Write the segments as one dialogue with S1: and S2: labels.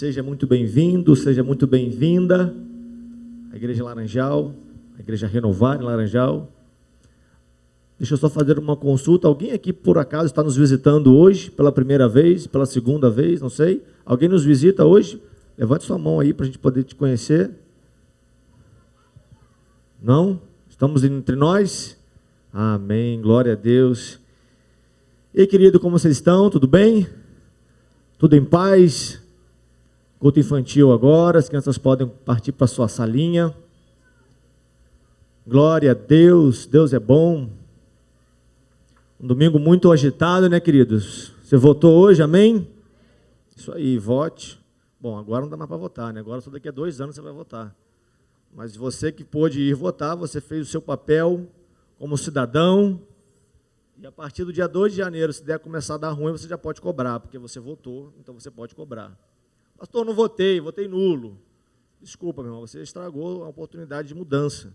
S1: Seja muito bem-vindo, seja muito bem-vinda à Igreja Laranjal, à Igreja Renovar em Laranjal. Deixa eu só fazer uma consulta. Alguém aqui, por acaso, está nos visitando hoje, pela primeira vez, pela segunda vez, não sei? Alguém nos visita hoje? Levante sua mão aí para a gente poder te conhecer. Não? Estamos entre nós? Amém, glória a Deus. E querido, como vocês estão? Tudo bem? Tudo em paz? Culto infantil agora, as crianças podem partir para a sua salinha. Glória a Deus, Deus é bom. Um domingo muito agitado, né, queridos? Você votou hoje, amém? Isso aí, vote. Bom, agora não dá mais para votar, né? Agora só daqui a 2 anos você vai votar. Mas você que pôde ir votar, você fez o seu papel como cidadão. E a partir do dia 2 de janeiro, se der começar a dar ruim, você já pode cobrar, porque você votou, então você pode cobrar. Pastor, não votei, votei nulo. Desculpa, meu irmão, você estragou a oportunidade de mudança.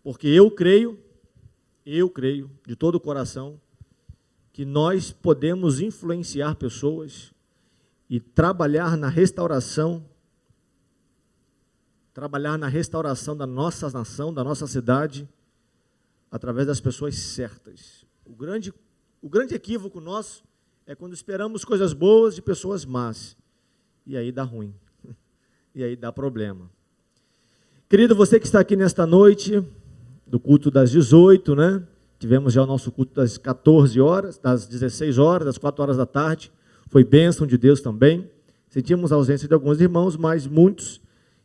S1: Porque eu creio de todo o coração, que nós podemos influenciar pessoas e trabalhar na restauração da nossa nação, da nossa cidade, através das pessoas certas. O grande equívoco nosso é quando esperamos coisas boas de pessoas más. E aí dá ruim. E aí dá problema. Querido, você que está aqui nesta noite, do culto das 18, né? Tivemos já o nosso culto das 14 horas, das 16 horas, das 4 horas da tarde. Foi bênção de Deus também. Sentimos a ausência de alguns irmãos, mas muitos,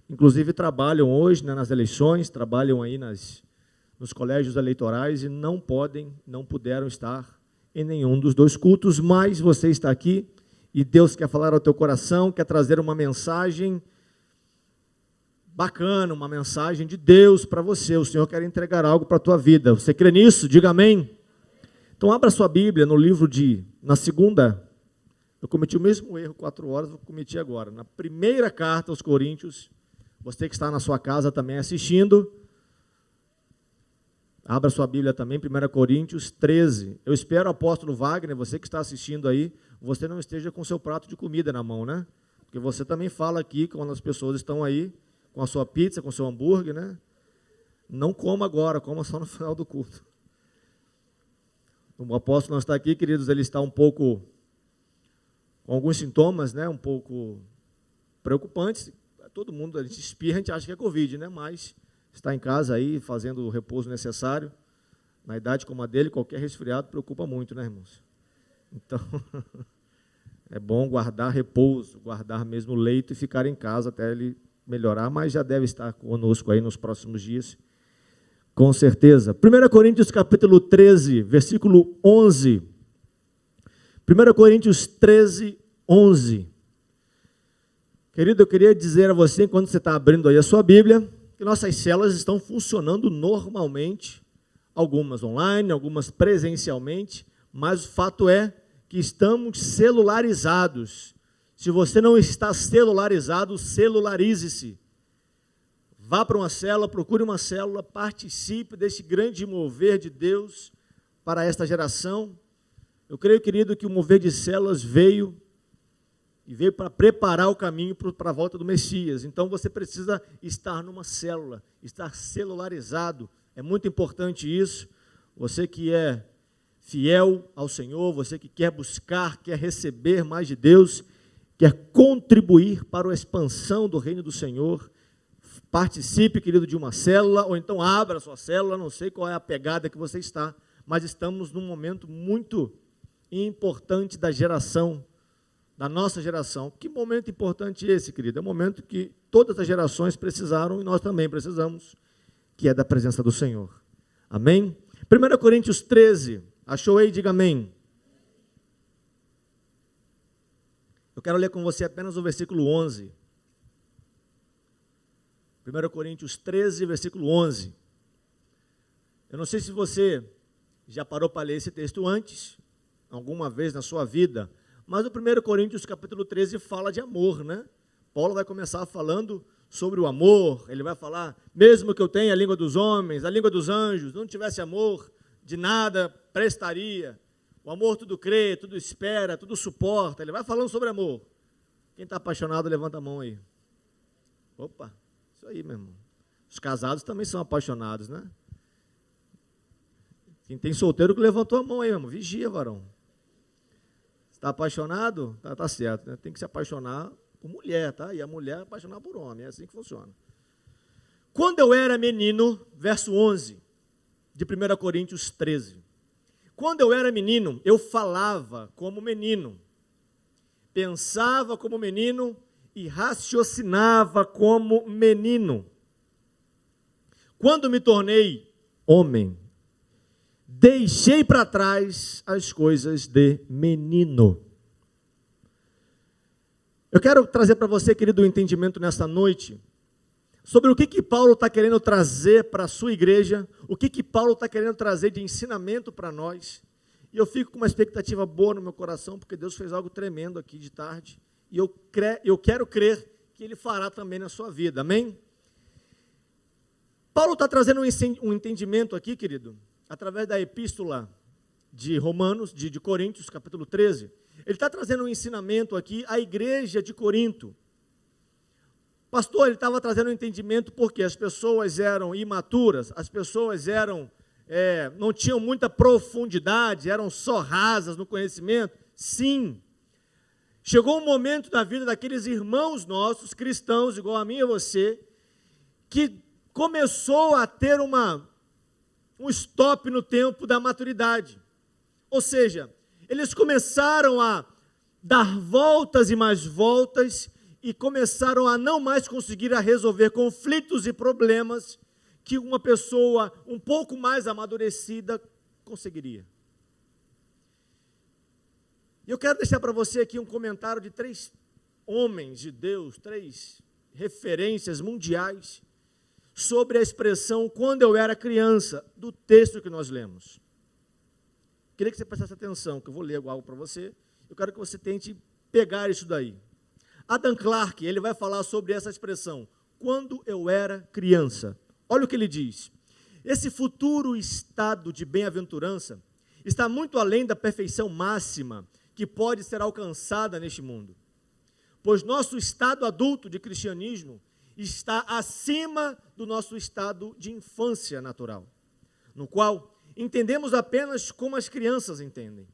S1: inclusive, trabalham hoje, né, nas eleições, trabalham aí nos colégios eleitorais e não puderam estar em nenhum dos 2 cultos, mas você está aqui e Deus quer falar ao teu coração, quer trazer uma mensagem bacana, uma mensagem de Deus para você. O Senhor quer entregar algo para a tua vida. Você crê nisso? Diga amém. Então abra sua Bíblia no livro na segunda, eu cometi o mesmo erro 4 horas, eu cometi agora, na primeira carta aos Coríntios. Você que está na sua casa também assistindo, abra sua Bíblia também, 1 Coríntios 13. Eu espero, apóstolo Wagner, você que está assistindo aí, você não esteja com seu prato de comida na mão, né? Porque você também fala aqui, quando as pessoas estão aí, com a sua pizza, com o seu hambúrguer, né? Não coma agora, coma só no final do culto. O apóstolo não está aqui, queridos, ele está um pouco, com alguns sintomas, né? Um pouco preocupantes. Todo mundo, a gente espirra, a gente acha que é Covid, né? Mas está em casa aí, fazendo o repouso necessário. Na idade como a dele, qualquer resfriado preocupa muito, né, irmãos? Então, é bom guardar repouso, guardar mesmo leito e ficar em casa até ele melhorar, mas já deve estar conosco aí nos próximos dias, com certeza. 1 Coríntios capítulo 13, versículo 11. 1 Coríntios 13, 11. Querido, eu queria dizer a você, enquanto você está abrindo aí a sua Bíblia, que nossas células estão funcionando normalmente, algumas online, algumas presencialmente, mas o fato é que estamos celularizados. Se você não está celularizado, celularize-se. Vá para uma célula, procure uma célula, participe desse grande mover de Deus para esta geração. Eu creio, querido, que o mover de células veio para preparar o caminho para a volta do Messias. Então você precisa estar numa célula, estar celularizado. É muito importante isso. Você que é fiel ao Senhor, você que quer buscar, quer receber mais de Deus, quer contribuir para a expansão do reino do Senhor, participe, querido, de uma célula, ou então abra a sua célula, não sei qual é a pegada que você está, mas estamos num momento muito importante da nossa geração. Que momento importante esse, querido? É um momento que todas as gerações precisaram e nós também precisamos, que é da presença do Senhor. Amém? 1 Coríntios 13, achou aí? Diga amém. Eu quero ler com você apenas o versículo 11. 1 Coríntios 13, versículo 11. Eu não sei se você já parou para ler esse texto antes, alguma vez na sua vida, mas o 1 Coríntios capítulo 13 fala de amor, né? Paulo vai começar falando sobre o amor, ele vai falar, mesmo que eu tenha a língua dos homens, a língua dos anjos, não tivesse amor, de nada prestaria. O amor tudo crê, tudo espera, tudo suporta. Ele vai falando sobre amor. Quem está apaixonado, levanta a mão aí. Opa, isso aí, meu irmão. Os casados também são apaixonados, né? Quem tem solteiro que levantou a mão aí, meu irmão. Vigia, varão. Está apaixonado? Tá certo, né? Tem que se apaixonar por mulher, tá? E a mulher apaixonar por homem, é assim que funciona. Quando eu era menino, verso 11, de 1 Coríntios 13. Quando eu era menino, eu falava como menino, pensava como menino e raciocinava como menino. Quando me tornei homem, deixei para trás as coisas de menino. Eu quero trazer para você, querido, um entendimento nesta noite sobre o que Paulo está querendo trazer para a sua igreja, o que Paulo está querendo trazer de ensinamento para nós. E eu fico com uma expectativa boa no meu coração, porque Deus fez algo tremendo aqui de tarde, e eu quero crer que Ele fará também na sua vida, amém? Paulo está trazendo um entendimento aqui, querido, através da epístola de Romanos, de Coríntios, capítulo 13, ele está trazendo um ensinamento aqui à igreja de Corinto. Pastor, ele estava trazendo um entendimento porque as pessoas eram imaturas, as pessoas não tinham muita profundidade, eram só rasas no conhecimento. Sim, chegou um momento da vida daqueles irmãos nossos, cristãos, igual a mim e a você, que começou a ter um stop no tempo da maturidade. Ou seja, eles começaram a dar voltas e mais voltas e começaram a não mais conseguir resolver conflitos e problemas que uma pessoa um pouco mais amadurecida conseguiria. E eu quero deixar para você aqui um comentário de 3 homens de Deus, 3 referências mundiais sobre a expressão "quando eu era criança", do texto que nós lemos. Queria que você prestasse atenção, que eu vou ler algo para você. Eu quero que você tente pegar isso daí. Adam Clarke, ele vai falar sobre essa expressão, "quando eu era criança". Olha o que ele diz: esse futuro estado de bem-aventurança está muito além da perfeição máxima que pode ser alcançada neste mundo, pois nosso estado adulto de cristianismo está acima do nosso estado de infância natural, no qual entendemos apenas como as crianças entendem.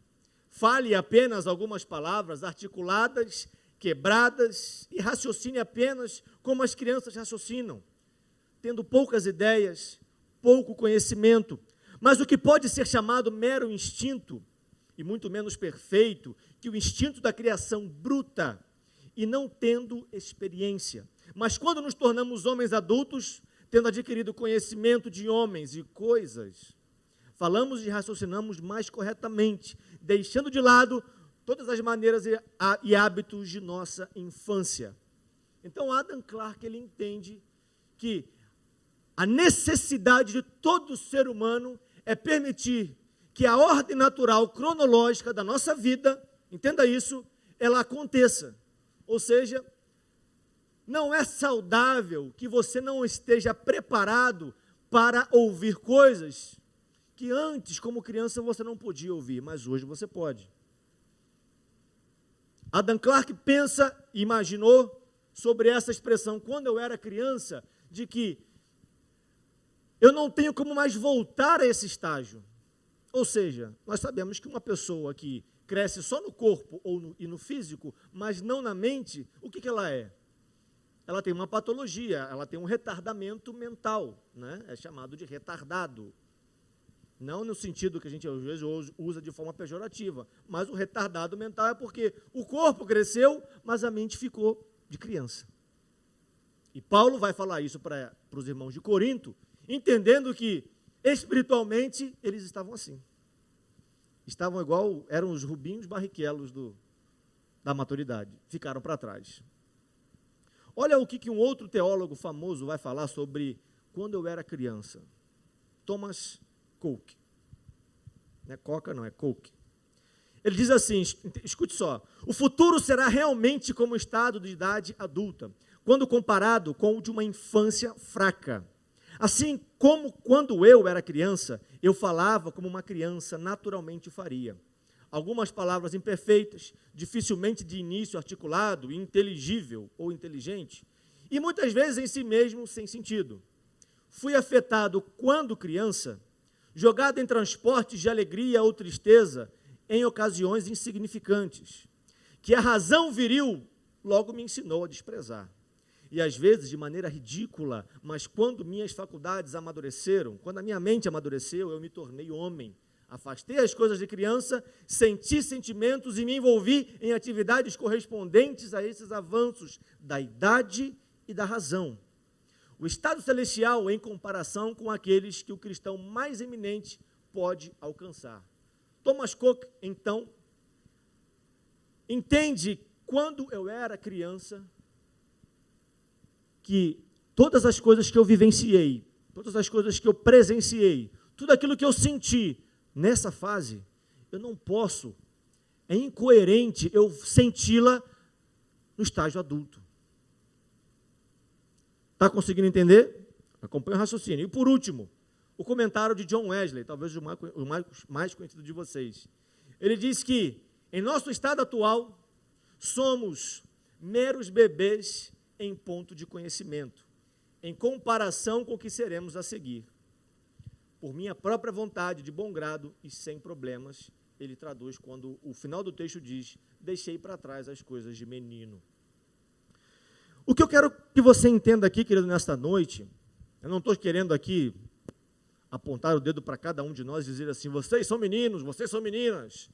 S1: Fale apenas algumas palavras articuladas, quebradas, e raciocine apenas como as crianças raciocinam, tendo poucas ideias, pouco conhecimento, mas o que pode ser chamado mero instinto, e muito menos perfeito que o instinto da criação bruta, e não tendo experiência. Mas quando nos tornamos homens adultos, tendo adquirido conhecimento de homens e coisas, falamos e raciocinamos mais corretamente, deixando de lado todas as maneiras e hábitos de nossa infância. Então, Adam Clarke, ele entende que a necessidade de todo ser humano é permitir que a ordem natural, cronológica da nossa vida, entenda isso, ela aconteça. Ou seja, não é saudável que você não esteja preparado para ouvir coisas que antes, como criança, você não podia ouvir, mas hoje você pode. Adam Clarke pensa e imaginou sobre essa expressão, "quando eu era criança", de que eu não tenho como mais voltar a esse estágio. Ou seja, nós sabemos que uma pessoa que cresce só no corpo e no físico, mas não na mente, o que ela é? Ela tem uma patologia, ela tem um retardamento mental, né? É chamado de retardado. Não no sentido que a gente às vezes usa de forma pejorativa, mas o retardado mental é porque o corpo cresceu, mas a mente ficou de criança. E Paulo vai falar isso para os irmãos de Corinto, entendendo que espiritualmente eles estavam assim. Estavam igual, eram os Rubinhos Barrichellos da maturidade, ficaram para trás. Olha o que um outro teólogo famoso vai falar sobre "quando eu era criança". Thomas Coke. Não é Coca, não, é Coke. Ele diz assim, escute só: "O futuro será realmente como o estado de idade adulta, quando comparado com o de uma infância fraca. Assim como quando eu era criança, eu falava como uma criança naturalmente faria. algumas palavras imperfeitas, dificilmente de início articulado, inteligível ou inteligente, e muitas vezes em si mesmo sem sentido. Fui afetado quando criança, jogado em transportes de alegria ou tristeza, em ocasiões insignificantes, que a razão viril logo me ensinou a desprezar. E às vezes de maneira ridícula, mas quando minhas faculdades amadureceram, quando a minha mente amadureceu, eu me tornei homem. Afastei as coisas de criança, senti sentimentos e me envolvi em atividades correspondentes a esses avanços da idade e da razão. O estado celestial em comparação com aqueles que o cristão mais eminente pode alcançar. Thomas Cook, então, entende quando eu era criança que todas as coisas que eu vivenciei, todas as coisas que eu presenciei, tudo aquilo que eu senti nessa fase, eu não posso, é incoerente eu senti-la no estágio adulto. Está conseguindo entender? Acompanhe o raciocínio. E por último, o comentário de John Wesley, talvez o mais conhecido de vocês. Ele diz que, em nosso estado atual, somos meros bebês em ponto de conhecimento, em comparação com o que seremos a seguir. Por minha própria vontade, de bom grado e sem problemas, ele traduz quando o final do texto diz, deixei para trás as coisas de menino. O que eu quero que você entenda aqui, querido, nesta noite, eu não estou querendo aqui apontar o dedo para cada um de nós e dizer assim, vocês são meninos, vocês são meninas.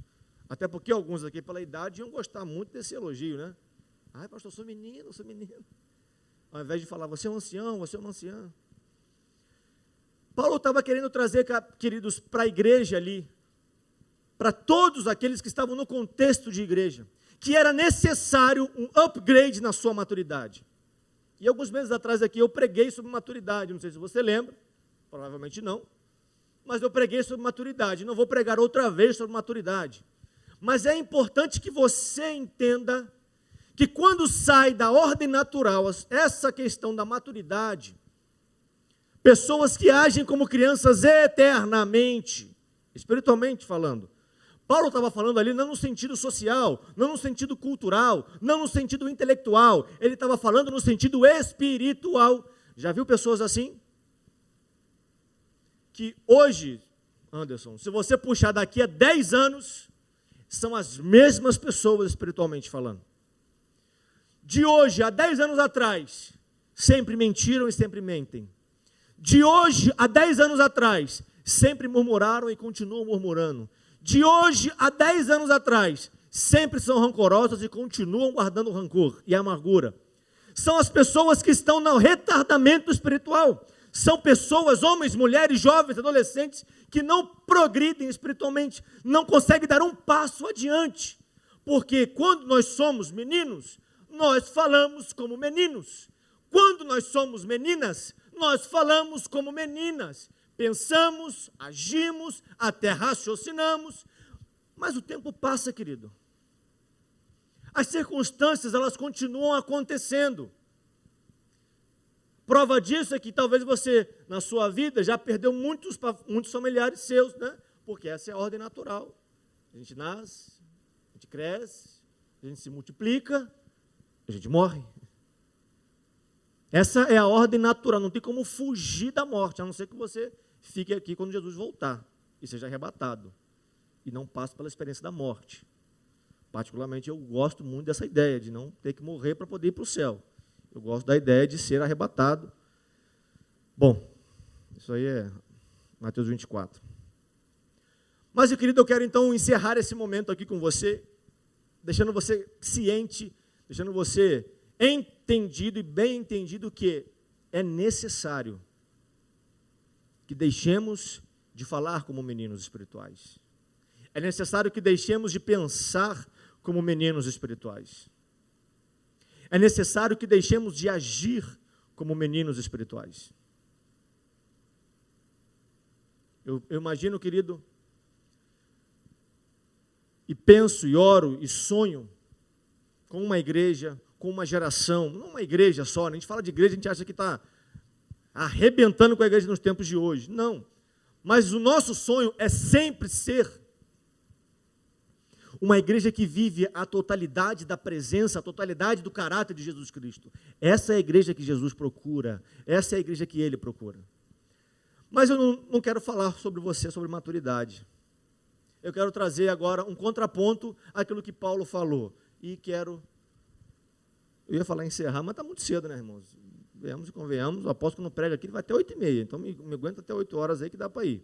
S1: Até porque alguns aqui, pela idade, iam gostar muito desse elogio, né? Ai, pastor, eu sou menino, eu sou menino. Ao invés de falar, você é um ancião, você é uma anciã. Paulo estava querendo trazer, queridos, para a igreja ali, para todos aqueles que estavam no contexto de igreja, que era necessário um upgrade na sua maturidade. E alguns meses atrás aqui eu preguei sobre maturidade, não sei se você lembra, provavelmente não, mas eu preguei sobre maturidade, não vou pregar outra vez sobre maturidade. Mas é importante que você entenda que quando sai da ordem natural essa questão da maturidade, pessoas que agem como crianças eternamente, espiritualmente falando, Paulo estava falando ali não no sentido social, não no sentido cultural, não no sentido intelectual, ele estava falando no sentido espiritual. Já viu pessoas assim? Que hoje, Anderson, se você puxar daqui a 10 anos, são as mesmas pessoas espiritualmente falando. De hoje a 10 anos atrás, sempre mentiram e sempre mentem. De hoje a 10 anos atrás, sempre murmuraram e continuam murmurando. De hoje a 10 anos atrás, sempre são rancorosas e continuam guardando rancor e amargura. São as pessoas que estão no retardamento espiritual. São pessoas, homens, mulheres, jovens, adolescentes, que não progridem espiritualmente, não conseguem dar um passo adiante. Porque quando nós somos meninos, nós falamos como meninos. Quando nós somos meninas, nós falamos como meninas. Pensamos, agimos, até raciocinamos, mas o tempo passa, querido. As circunstâncias, elas continuam acontecendo. Prova disso é que talvez você, na sua vida, já perdeu muitos familiares seus, né? Porque essa é a ordem natural. A gente nasce, a gente cresce, a gente se multiplica, a gente morre. Essa é a ordem natural, não tem como fugir da morte, a não ser que você fique aqui quando Jesus voltar e seja arrebatado, e não passe pela experiência da morte. Particularmente, eu gosto muito dessa ideia de não ter que morrer para poder ir para o céu. Eu gosto da ideia de ser arrebatado. Bom, isso aí é Mateus 24. Mas, querido, eu quero então encerrar esse momento aqui com você, deixando você ciente, deixando você entendido e bem entendido que é necessário que deixemos de falar como meninos espirituais. É necessário que deixemos de pensar como meninos espirituais. É necessário que deixemos de agir como meninos espirituais. Eu imagino, querido, e penso, e oro, e sonho com uma igreja, com uma geração, não uma igreja só, né? A gente fala de igreja, a gente acha que está arrebentando com a igreja nos tempos de hoje. Não. Mas o nosso sonho é sempre ser uma igreja que vive a totalidade da presença, a totalidade do caráter de Jesus Cristo. Essa é a igreja que Jesus procura, essa é a igreja que Ele procura. Mas eu não quero falar sobre você, sobre maturidade. Eu quero trazer agora um contraponto àquilo que Paulo falou. E eu ia falar encerrar, mas está muito cedo, né, irmãos? Venhamos e convenhamos, o apóstolo não prega aqui, ele vai até 8h30, então me aguenta até 8 horas aí que dá para ir.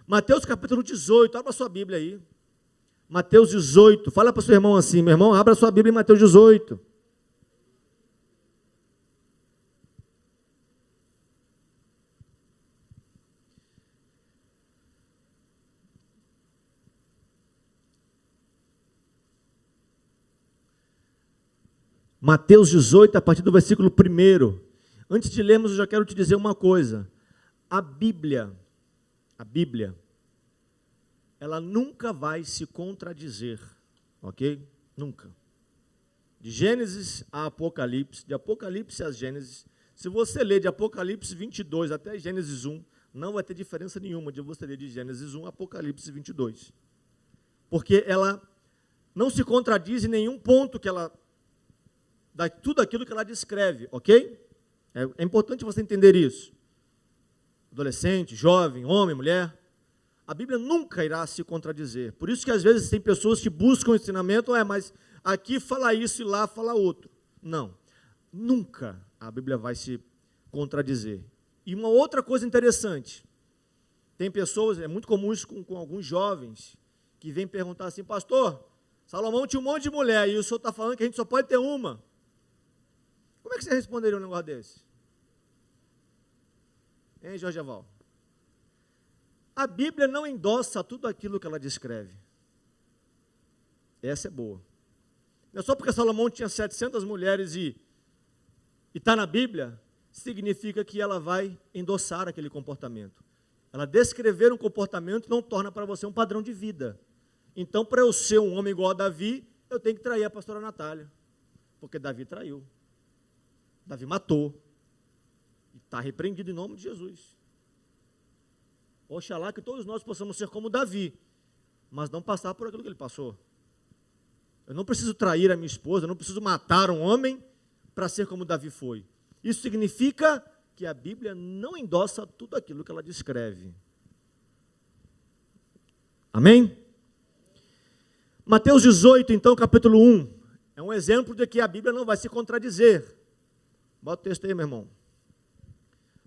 S1: Mateus capítulo 18, abra a sua Bíblia aí. Mateus 18, fala para o seu irmão assim, meu irmão, abra a sua Bíblia em Mateus 18. Mateus 18, a partir do versículo 1. Antes de lermos, eu já quero te dizer uma coisa. A Bíblia, ela nunca vai se contradizer, ok? Nunca. De Gênesis a Apocalipse, de Apocalipse a Gênesis, se você ler de Apocalipse 22 até Gênesis 1, não vai ter diferença nenhuma de você ler de Gênesis 1 a Apocalipse 22. Porque ela não se contradiz em nenhum ponto que ela dá tudo aquilo que ela descreve, ok? É importante você entender isso. Adolescente, jovem, homem, mulher, a Bíblia nunca irá se contradizer. Por isso que às vezes tem pessoas que buscam ensinamento, mas aqui fala isso e lá fala outro. Não, nunca a Bíblia vai se contradizer. E uma outra coisa interessante, tem pessoas, é muito comum isso com alguns jovens, que vêm perguntar assim, pastor, Salomão tinha um monte de mulher, e o senhor está falando que a gente só pode ter uma. Como é que você responderia um negócio desse? Hein, Jorge Aval? A Bíblia não endossa tudo aquilo que ela descreve. Essa é boa. Não é só porque Salomão tinha 700 mulheres e está na Bíblia, significa que ela vai endossar aquele comportamento. Ela descrever um comportamento não torna para você um padrão de vida. Então, para eu ser um homem igual a Davi, eu tenho que trair a pastora Natália, porque Davi traiu. Davi matou. E está repreendido em nome de Jesus. Oxalá que todos nós possamos ser como Davi, mas não passar por aquilo que ele passou. Eu não preciso trair a minha esposa, eu não preciso matar um homem para ser como Davi foi. Isso significa que a Bíblia não endossa tudo aquilo que ela descreve. Amém? Mateus 18, então, capítulo 1, é um exemplo de que a Bíblia não vai se contradizer. Bota o texto aí, meu irmão.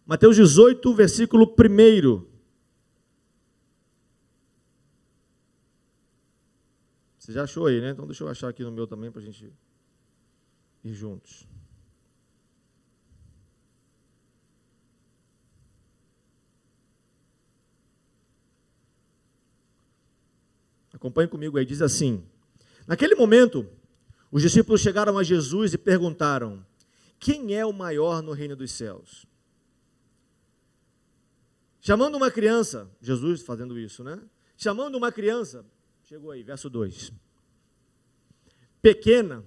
S1: Mateus 18, versículo 1. Você já achou aí, né? Então deixa eu achar aqui no meu também para a gente ir juntos. Acompanhe comigo aí, diz assim: naquele momento, os discípulos chegaram a Jesus e perguntaram: quem é o maior no reino dos céus? Chamando uma criança, Jesus fazendo isso, né? Chamando uma criança, chegou aí, verso 2. Pequena,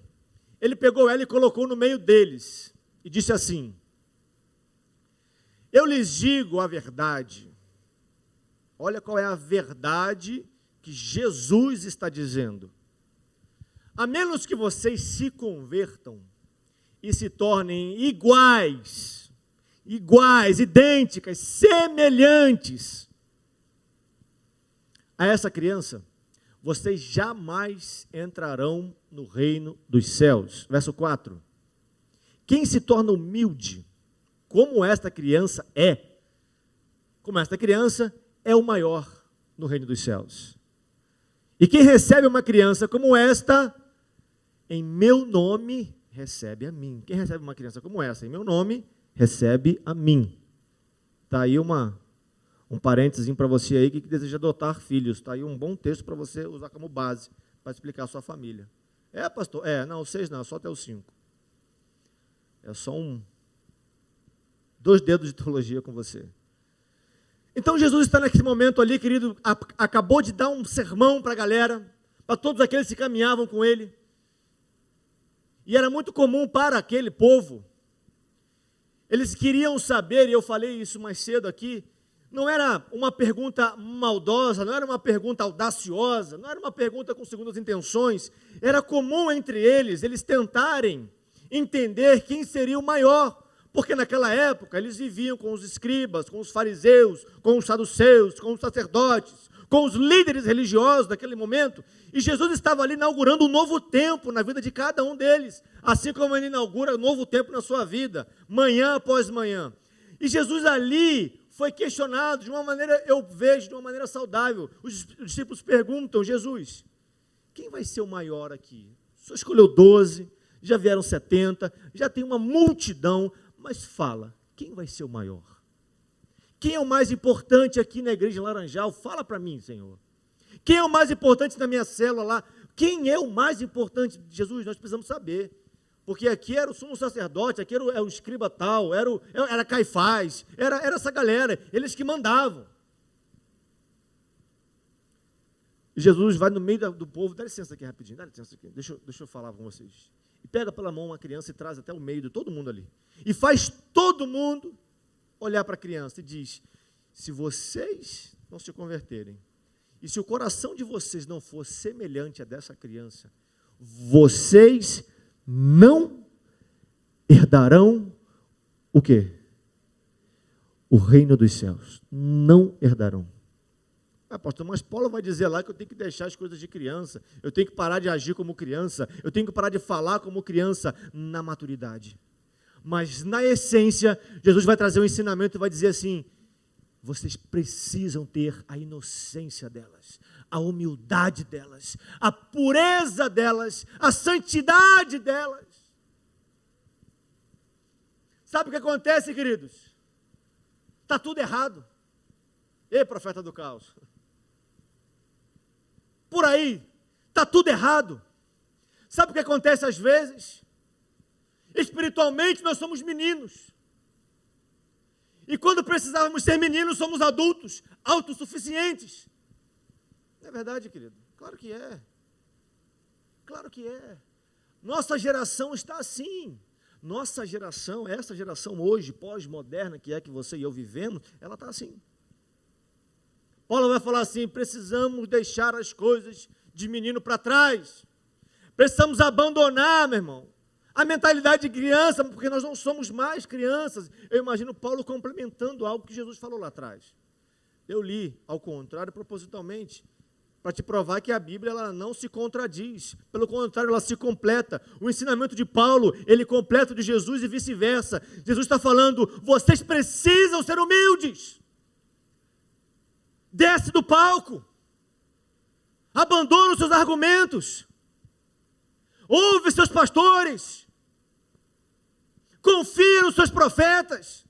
S1: ele pegou ela e colocou no meio deles e disse assim: eu lhes digo a verdade. Olha qual é a verdade que Jesus está dizendo. A menos que vocês se convertam e se tornem iguais, idênticas, semelhantes a essa criança, vocês jamais entrarão no reino dos céus. Verso 4. Quem se torna humilde, como esta criança é o maior no reino dos céus. E quem recebe uma criança como esta, em meu nome, recebe a mim. Quem recebe uma criança como essa, em meu nome, recebe a mim. Está aí um parênteses para você aí que deseja adotar filhos. Está aí um bom texto para você usar como base, para explicar a sua família. É, pastor? Não, 6 não, só até os 5. É só 2 dedos de teologia com você. Então Jesus está naquele momento ali, querido, acabou de dar um sermão para a galera, para todos aqueles que caminhavam com ele. E era muito comum para aquele povo. Eles queriam saber, e eu falei isso mais cedo aqui, Não era uma pergunta maldosa, não era uma pergunta audaciosa, não era uma pergunta com segundas intenções. Era comum entre eles tentarem entender quem seria o maior, porque naquela época eles viviam com os escribas, com os fariseus, com os saduceus, com os sacerdotes, com os líderes religiosos daquele momento, e Jesus estava ali inaugurando um novo tempo na vida de cada um deles, assim como ele inaugura um novo tempo na sua vida, manhã após manhã. E Jesus ali foi questionado de uma maneira, eu vejo, de uma maneira saudável. Os discípulos perguntam: Jesus, quem vai ser o maior aqui? O Senhor escolheu 12, já vieram 70, já tem uma multidão, mas fala, quem vai ser o maior? Quem é o mais importante aqui na igreja Laranjal? Fala para mim, Senhor. Quem é o mais importante na minha célula lá? Quem é o mais importante? Jesus, nós precisamos saber. Porque aqui era o sumo sacerdote, aqui era o escriba tal, era Caifás, era essa galera, eles que mandavam. E Jesus vai no meio do povo, dá licença aqui rapidinho, dá licença aqui, deixa eu falar com vocês. E pega pela mão uma criança e traz até o meio de todo mundo ali. E faz todo mundo olhar para a criança e diz: se vocês não se converterem, e se o coração de vocês não for semelhante a dessa criança, vocês não herdarão o quê? O reino dos céus. Não herdarão. Pastor, mas Paulo vai dizer lá que eu tenho que deixar as coisas de criança, eu tenho que parar de agir como criança, eu tenho que parar de falar como criança na maturidade. Mas na essência, Jesus vai trazer um ensinamento e vai dizer assim: vocês precisam ter a inocência delas, a humildade delas, a pureza delas, a santidade delas. Sabe o que acontece, queridos? Está tudo errado. Ei, profeta do caos. Por aí, está tudo errado. Sabe o que acontece às vezes? Espiritualmente nós somos meninos. E quando precisávamos ser meninos, somos adultos, autossuficientes. Não é verdade, querido? Claro que é. Claro que é. Nossa geração está assim. Nossa geração, essa geração hoje, pós-moderna, que é que você e eu vivemos, ela está assim. Paulo vai falar assim: precisamos deixar as coisas de menino para trás. Precisamos abandonar, meu irmão, a mentalidade de criança, porque nós não somos mais crianças. Eu imagino Paulo complementando algo que Jesus falou lá atrás. Eu li, ao contrário, propositalmente, para te provar que a Bíblia ela não se contradiz. Pelo contrário, ela se completa. O ensinamento de Paulo, ele completa o de Jesus e vice-versa. Jesus está falando: vocês precisam ser humildes. Desce do palco. Abandona os seus argumentos. Ouve seus pastores. Confia nos seus profetas.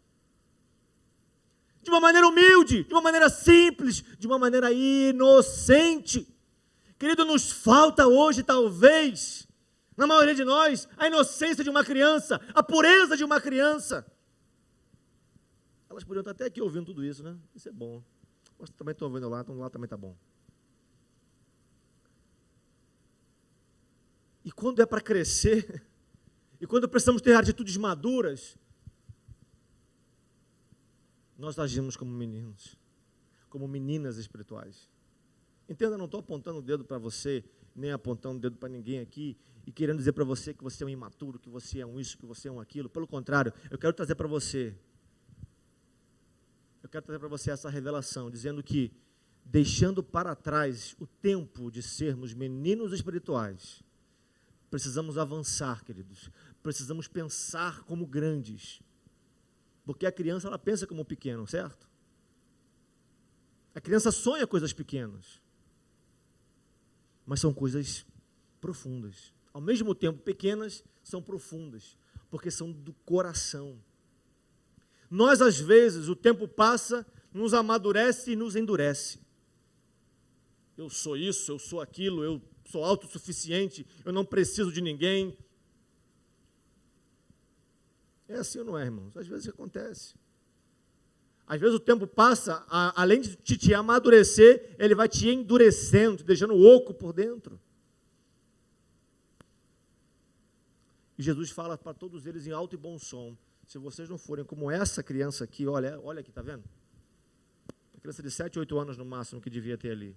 S1: De uma maneira humilde, de uma maneira simples, de uma maneira inocente. Querido, nos falta hoje, talvez, na maioria de nós, a inocência de uma criança, a pureza de uma criança. Elas podiam estar até aqui ouvindo tudo isso, né? Isso é bom. Mas também estão ouvindo lá, então lá também está bom. E quando é para crescer, e quando precisamos ter atitudes maduras, nós agimos como meninos, como meninas espirituais. Entenda, eu não estou apontando o dedo para você, nem apontando o dedo para ninguém aqui, e querendo dizer para você que você é um imaturo, que você é um isso, que você é um aquilo. Pelo contrário, eu quero trazer para você essa revelação, dizendo que, deixando para trás o tempo de sermos meninos espirituais, precisamos avançar, queridos. Precisamos pensar como grandes. Porque a criança, ela pensa como pequeno, certo? A criança sonha coisas pequenas. Mas são coisas profundas. Ao mesmo tempo, pequenas, são profundas. Porque são do coração. Nós, às vezes, o tempo passa, nos amadurece e nos endurece. Eu sou isso, eu sou aquilo, eu sou autossuficiente, eu não preciso de ninguém. É assim ou não é, irmãos? Às vezes acontece. Às vezes o tempo passa, além de te amadurecer, ele vai te endurecendo, te deixando oco por dentro. E Jesus fala para todos eles em alto e bom som: se vocês não forem como essa criança aqui, olha aqui, está vendo? Uma criança de 7, 8 anos no máximo que devia ter ali.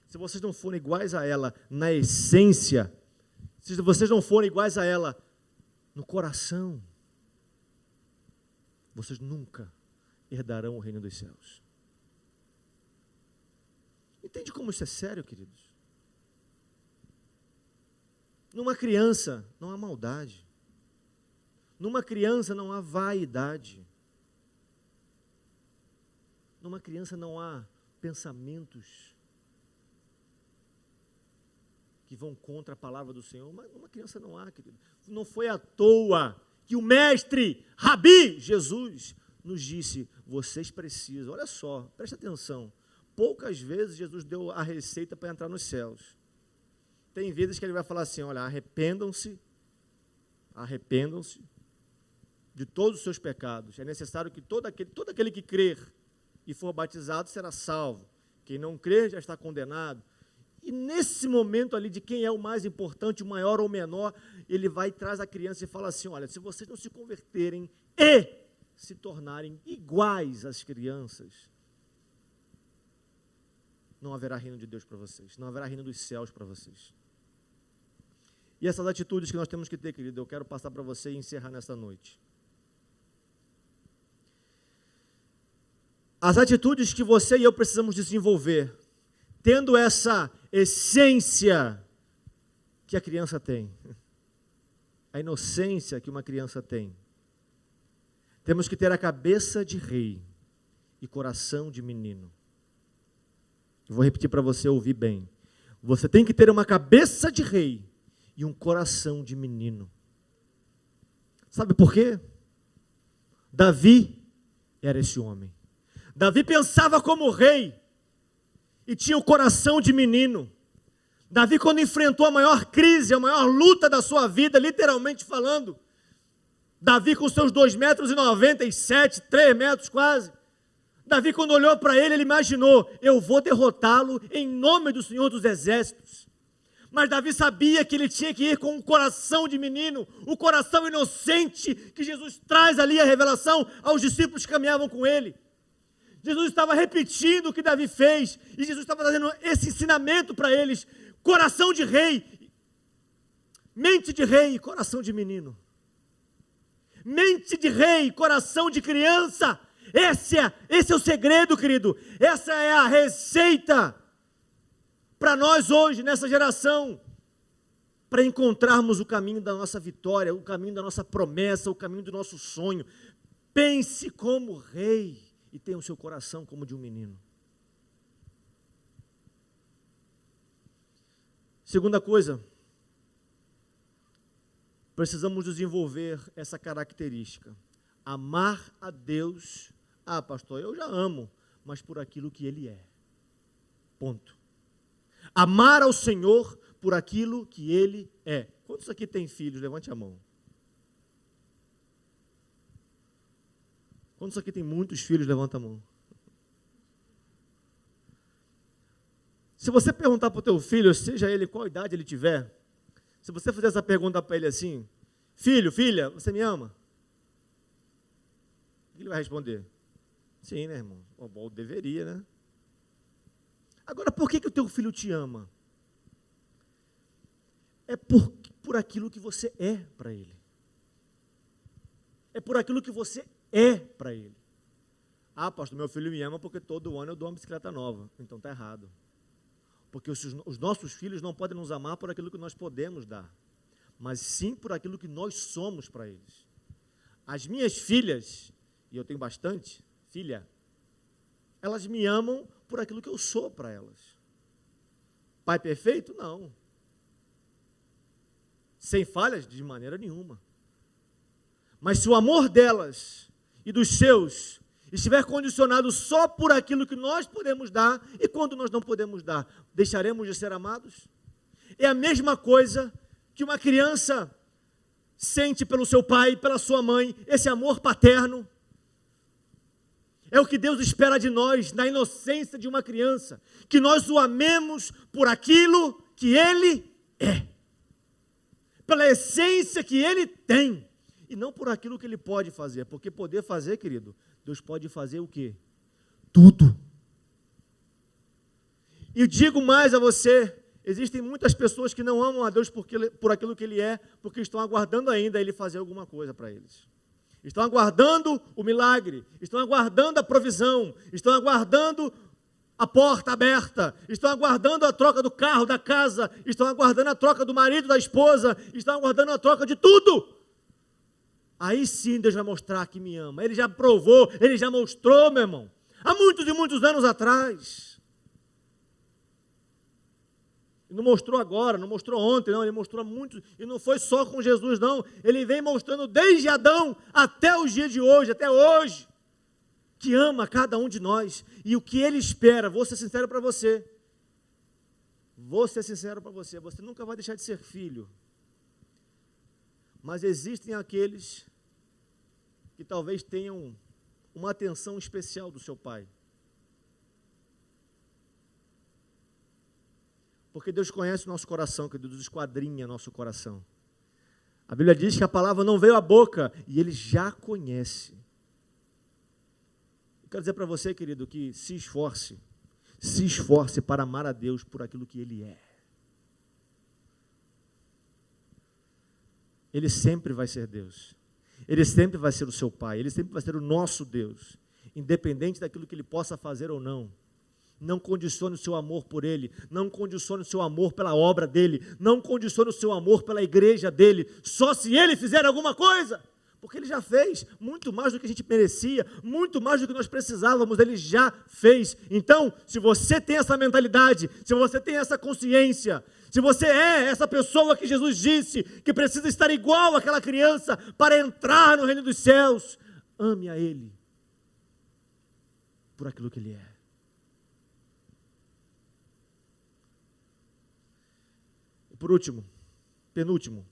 S1: Se vocês não forem iguais a ela na essência, se vocês não forem iguais a ela no coração, vocês nunca herdarão o reino dos céus. Entende como isso é sério, queridos? Numa criança não há maldade. Numa criança não há vaidade. Numa criança não há pensamentos que vão contra a palavra do Senhor. Mas numa criança não há, querido. Não foi à toa que o mestre, Rabi, Jesus, nos disse, vocês precisam, olha só, preste atenção, poucas vezes Jesus deu a receita para entrar nos céus. Tem vezes que ele vai falar assim, olha, arrependam-se de todos os seus pecados. É necessário que todo aquele que crer e for batizado será salvo. Quem não crer já está condenado. E nesse momento ali de quem é o mais importante, o maior ou o menor, ele vai e traz a criança e fala assim, olha, se vocês não se converterem e se tornarem iguais às crianças, não haverá reino de Deus para vocês, não haverá reino dos céus para vocês. E essas atitudes que nós temos que ter, querido, eu quero passar para você e encerrar nesta noite. As atitudes que você e eu precisamos desenvolver, tendo essa essência que a criança tem, a inocência que uma criança tem, temos que ter a cabeça de rei e coração de menino. Eu vou repetir para você ouvir bem. Você tem que ter uma cabeça de rei e um coração de menino. Sabe por quê? Davi era esse homem. Davi pensava como rei e tinha o coração de menino. Davi, quando enfrentou a maior crise, a maior luta da sua vida, literalmente falando, Davi com seus 2,97 metros, 3 metros quase, Davi quando olhou para ele imaginou, eu vou derrotá-lo em nome do Senhor dos Exércitos. Mas Davi sabia que ele tinha que ir com um coração de menino, o coração inocente que Jesus traz ali a revelação aos discípulos que caminhavam com ele. Jesus estava repetindo o que Davi fez, e Jesus estava trazendo esse ensinamento para eles, coração de rei, mente de rei e coração de menino. Mente de rei, coração de criança, esse é o segredo, querido, essa é a receita para nós hoje, nessa geração, para encontrarmos o caminho da nossa vitória, o caminho da nossa promessa, o caminho do nosso sonho. Pense como rei e tenha o seu coração como de um menino. Segunda coisa, precisamos desenvolver essa característica, amar a Deus. Ah, pastor, eu já amo, mas por aquilo que Ele é. Ponto. Amar ao Senhor por aquilo que Ele é. Quantos aqui têm filhos? Levante a mão. Quantos aqui têm muitos filhos? Levanta a mão. Se você perguntar para o teu filho, seja ele qual idade ele tiver, se você fizer essa pergunta para ele assim, filho, filha, você me ama? O que ele vai responder? Sim, né, irmão? Bom, deveria, né? Agora, por que o teu filho te ama? É por aquilo que você é para ele. É por aquilo que você é para ele. Ah, pastor, meu filho me ama porque todo ano eu dou uma bicicleta nova. Então está errado. Porque os nossos filhos não podem nos amar por aquilo que nós podemos dar, mas sim por aquilo que nós somos para eles. As minhas filhas, e eu tenho bastante filha, elas me amam por aquilo que eu sou para elas. Pai perfeito? Não. Sem falhas? De maneira nenhuma. Mas se o amor delas e dos seus estiver condicionado só por aquilo que nós podemos dar, e quando nós não podemos dar, deixaremos de ser amados? É a mesma coisa que uma criança sente pelo seu pai, pela sua mãe, esse amor paterno. É o que Deus espera de nós, na inocência de uma criança, que nós o amemos por aquilo que Ele é, pela essência que Ele tem, e não por aquilo que Ele pode fazer, porque poder fazer, querido, Deus pode fazer o quê? tudo. E digo mais a você, existem muitas pessoas que não amam a Deus por aquilo que Ele é, porque estão aguardando ainda Ele fazer alguma coisa para eles. Estão aguardando o milagre, estão aguardando a provisão, estão aguardando a porta aberta, estão aguardando a troca do carro, da casa, estão aguardando a troca do marido, da esposa, estão aguardando a troca de tudo. Aí sim Deus vai mostrar que me ama. Ele já provou, Ele já mostrou, meu irmão, há muitos e muitos anos atrás. E não mostrou agora, não mostrou ontem, não, Ele mostrou há muitos, e não foi só com Jesus, não. Ele vem mostrando desde Adão até os dias de hoje, até hoje, que ama cada um de nós, e o que Ele espera, vou ser sincero para você, você nunca vai deixar de ser filho, mas existem aqueles que talvez tenham uma atenção especial do seu pai, porque Deus conhece o nosso coração, que Deus esquadrinha nosso coração. A Bíblia diz que a palavra não veio à boca, e Ele já conhece. Eu quero dizer para você, querido, que se esforce para amar a Deus por aquilo que Ele é. Ele sempre vai ser Deus, Ele sempre vai ser o seu Pai, Ele sempre vai ser o nosso Deus, independente daquilo que Ele possa fazer ou não. Não condicione o seu amor por Ele, não condicione o seu amor pela obra dEle, não condicione o seu amor pela igreja dEle, só se Ele fizer alguma coisa. Porque Ele já fez muito mais do que a gente merecia, muito mais do que nós precisávamos, Ele já fez. Então, se você tem essa mentalidade, se você tem essa consciência, se você é essa pessoa que Jesus disse, que precisa estar igual àquela criança para entrar no reino dos céus, ame a Ele por aquilo que Ele é. E por último, penúltimo,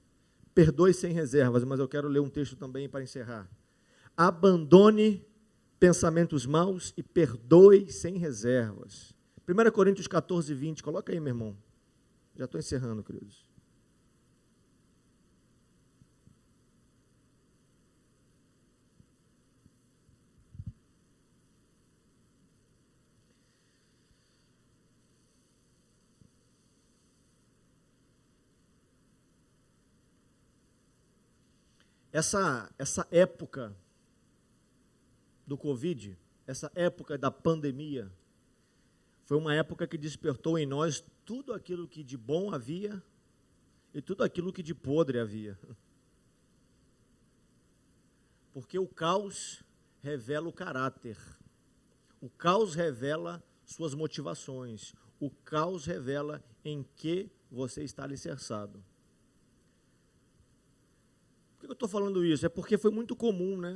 S1: perdoe sem reservas, mas eu quero ler um texto também para encerrar. Abandone pensamentos maus e perdoe sem reservas. 1 Coríntios 14, 20, coloca aí, meu irmão. Já estou encerrando, queridos. Essa época do Covid, essa época da pandemia, foi uma época que despertou em nós tudo aquilo que de bom havia e tudo aquilo que de podre havia. Porque o caos revela o caráter, o caos revela suas motivações, o caos revela em que você está alicerçado. Por que eu estou falando isso? É porque foi muito comum, né,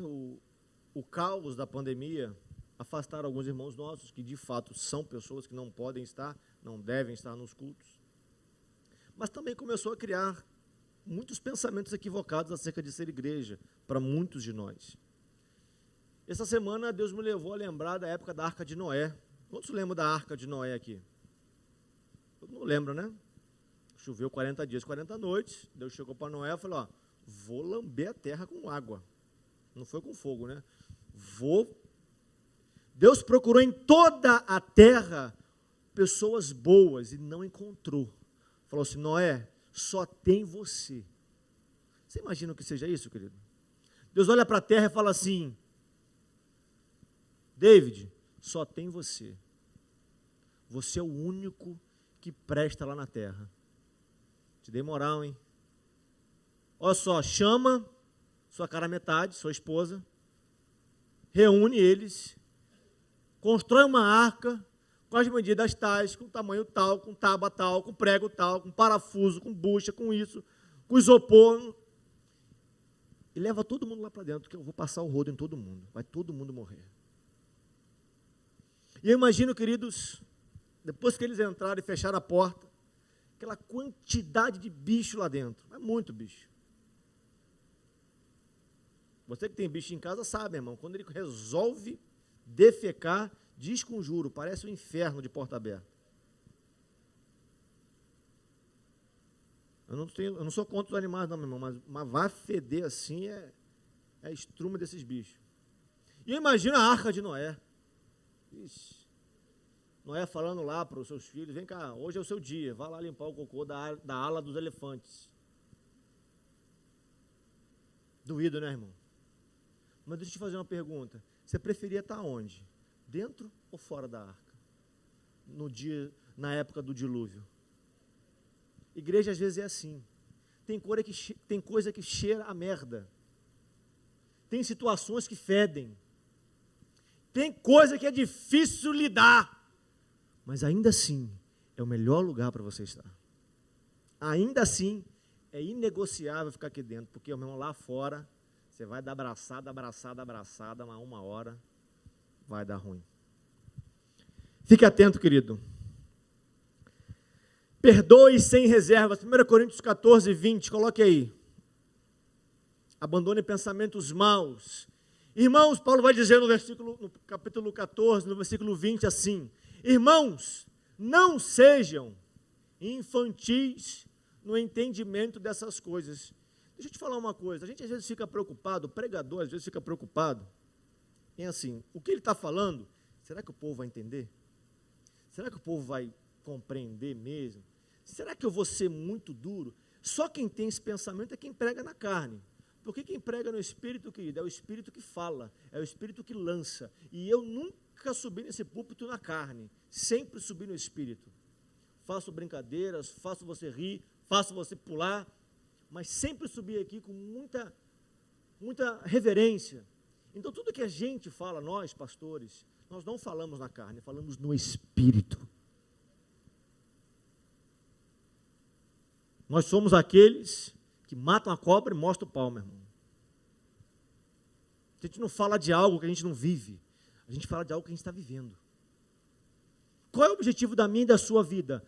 S1: o caos da pandemia afastar alguns irmãos nossos, que de fato são pessoas que não podem estar, não devem estar nos cultos. Mas também começou a criar muitos pensamentos equivocados acerca de ser igreja, para muitos de nós. Essa semana Deus me levou a lembrar da época da Arca de Noé. Quantos lembram da Arca de Noé aqui? Todo mundo lembra, né? Choveu 40 dias, 40 noites, Deus chegou para Noé e falou, vou lamber a terra com água. Não foi com fogo, né? Deus procurou em toda a terra pessoas boas e não encontrou. Falou assim, Noé, só tem você. Você imagina o que seja isso, querido? Deus olha para a terra e fala assim, David, só tem você. Você é o único que presta lá na terra. Te dei moral, hein? Olha só, chama sua cara metade, sua esposa, reúne eles, constrói uma arca com as medidas tais, com tamanho tal, com tábua tal, com prego tal, com parafuso, com bucha, com isso, com isopor, e leva todo mundo lá para dentro, que eu vou passar o rodo em todo mundo, vai todo mundo morrer. E eu imagino, queridos, depois que eles entraram e fecharam a porta, aquela quantidade de bicho lá dentro, é muito bicho. Você que tem bicho em casa sabe, irmão, quando ele resolve defecar, desconjuro, parece um inferno de porta aberta. Eu não sou contra os animais, não, meu irmão, mas vai feder assim é estrume desses bichos. E eu imagino a Arca de Noé. Ixi. Noé falando lá para os seus filhos, vem cá, hoje é o seu dia, vá lá limpar o cocô da ala dos elefantes. Doído, né, irmão? Mas deixa eu te fazer uma pergunta. Você preferia estar onde? Dentro ou fora da arca? Na época do dilúvio. Igreja às vezes é assim. Tem coisa que cheira a merda. Tem situações que fedem. Tem coisa que é difícil lidar. Mas ainda assim, é o melhor lugar para você estar. Ainda assim, é inegociável ficar aqui dentro, porque, meu irmão, lá fora, você vai dar abraçada, mas uma hora vai dar ruim. Fique atento, querido. Perdoe sem reservas. 1 Coríntios 14, 20, coloque aí. Abandone pensamentos maus. Irmãos, Paulo vai dizer no capítulo 14, no versículo 20, assim: irmãos, não sejam infantis no entendimento dessas coisas. Deixa eu te falar uma coisa, a gente às vezes fica preocupado, o pregador às vezes fica preocupado, em assim, o que ele está falando, será que o povo vai entender? Será que o povo vai compreender mesmo? Será que eu vou ser muito duro? Só quem tem esse pensamento é quem prega na carne. Porque quem prega no Espírito, querido, é o Espírito que fala, é o Espírito que lança. E eu nunca subi nesse púlpito na carne, sempre subi no Espírito. Faço brincadeiras, faço você rir, faço você pular, mas sempre subi aqui com muita reverência. Então tudo que a gente fala, nós pastores, nós não falamos na carne, falamos no Espírito. Nós somos aqueles que matam a cobra e mostram o pau, meu irmão. A gente não fala de algo que a gente não vive, a gente fala de algo que a gente está vivendo. Qual é o objetivo da minha e da sua vida?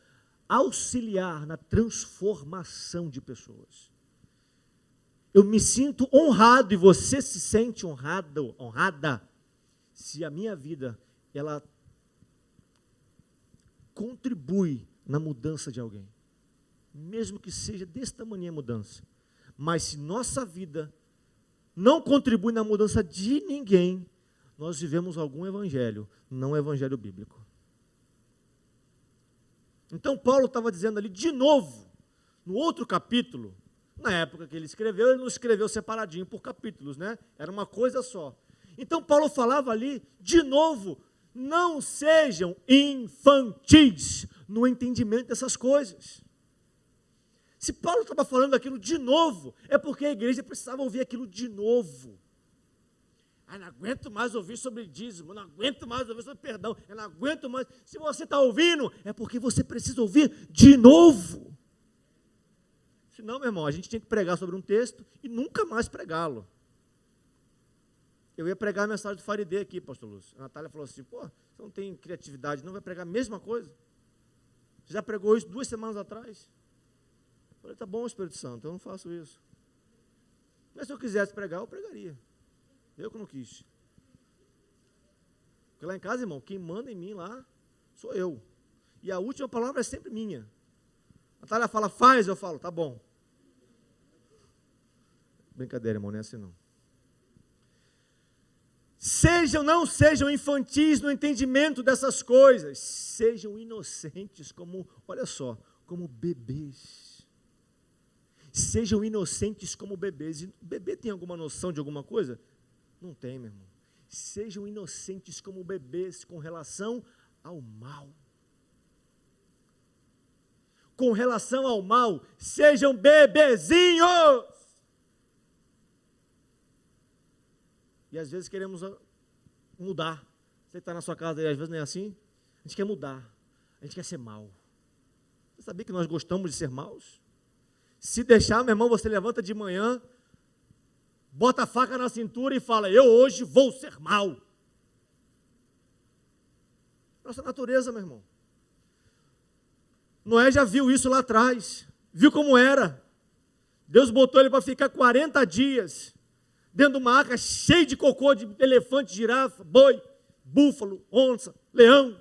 S1: Auxiliar na transformação de pessoas. Eu me sinto honrado, e você se sente honrada, se a minha vida, ela contribui na mudança de alguém. Mesmo que seja desse tamanho a mudança. Mas se nossa vida não contribui na mudança de ninguém, nós vivemos algum evangelho, não evangelho bíblico. Então Paulo estava dizendo ali, de novo, no outro capítulo, na época que ele não escreveu separadinho por capítulos, né? Era uma coisa só. Então Paulo falava ali, de novo, não sejam infantis no entendimento dessas coisas. Se Paulo estava falando aquilo de novo, é porque a igreja precisava ouvir aquilo de novo. Não aguento mais ouvir sobre dízimo, não aguento mais ouvir sobre perdão, eu não aguento mais. Se você está ouvindo, é porque você precisa ouvir de novo. Senão, meu irmão, a gente tinha que pregar sobre um texto e nunca mais pregá-lo. Eu ia pregar a mensagem do Faridê aqui, pastor Lúcio. A Natália falou assim, você não tem criatividade, não vai pregar a mesma coisa? Você já pregou isso 2 semanas atrás? Eu falei, tá bom, Espírito Santo, eu não faço isso. Mas se eu quisesse pregar, eu pregaria. Eu que não quis. Porque lá em casa, irmão, quem manda em mim lá sou eu. E a última palavra é sempre minha. A Natália fala, faz, eu falo, tá bom. Brincadeira, irmão, não é assim não. Não sejam infantis no entendimento dessas coisas. Sejam inocentes como, olha só, como bebês. Sejam inocentes como bebês. E bebê tem alguma noção de alguma coisa? Não tem, meu irmão. Sejam inocentes como bebês com relação ao mal. Com relação ao mal, sejam bebezinhos. E às vezes queremos mudar. Você está na sua casa e às vezes não é assim? A gente quer mudar. A gente quer ser mal. Você sabia que nós gostamos de ser maus? Se deixar, meu irmão, você levanta de manhã, bota a faca na cintura e fala, eu hoje vou ser mal. Nossa natureza, meu irmão. Noé já viu isso lá atrás, viu como era. Deus botou ele para ficar 40 dias, dentro de uma arca cheia de cocô de elefante, girafa, boi, búfalo, onça, leão.